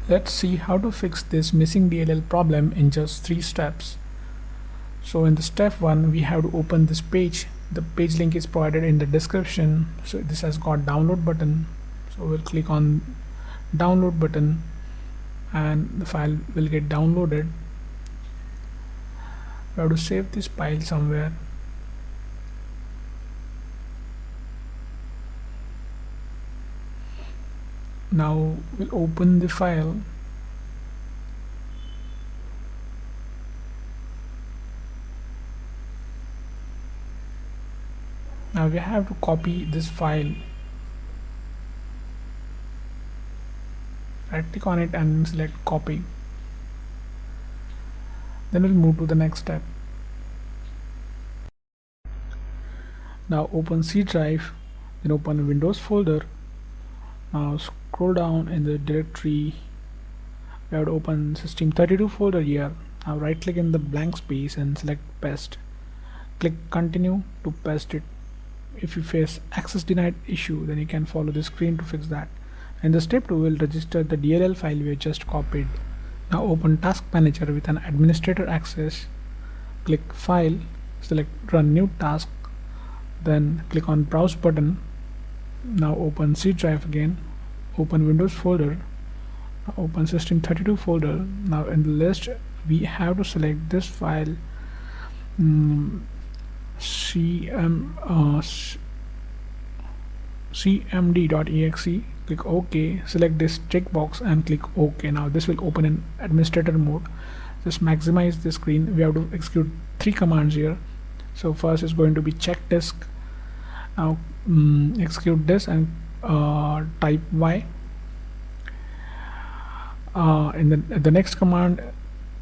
Let's see how to fix this missing DLL problem in just 3 steps. So in the step 1, we have to open this page. The page link is provided in the description. So this has got download button. So we'll click on download button and the file will get downloaded. We have to save this file somewhere. Now we'll open the file. Now we have to copy this file. Right click on it and select copy. Then we'll move to the next step. Now open C drive, then open a Windows folder. Now scroll down in the directory. We have to open system32 folder here. Now right click in the blank space and select paste. Click continue to paste it. If you face access denied issue, then you can follow the screen to fix that. In the step 2, we'll register the DLL file we just copied. Now open task manager with an administrator access. Click file, select run new task, then click on browse button. Now open C drive again, open Windows folder, now open system32 folder. Now in the list we have to select this file, cmd.exe. click OK, select this checkbox and click OK. Now this will open in administrator mode. Just maximize the screen. We have to execute 3 commands here. So first is going to be check disk. Now execute this and type Y. In the next command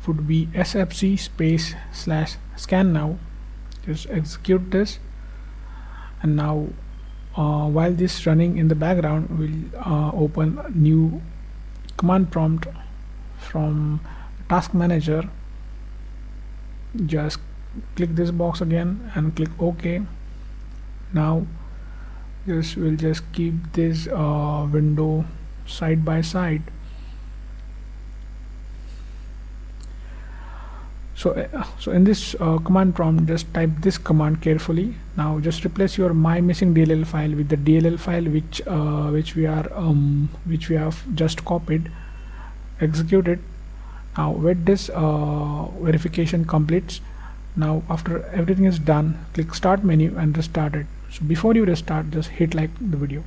would be sfc space / scan now. Just execute this, and now while this running in the background, we'll open a new command prompt from task manager. Just click this box again and click OK. Now we'll just keep this window side by side. So in this command prompt, just type this command carefully. Now just replace your my missing DLL file with the DLL file which we have just copied. Execute it. Now wait this verification completes. Now after everything is done, click start menu and restart it. So before you restart, just hit like the video.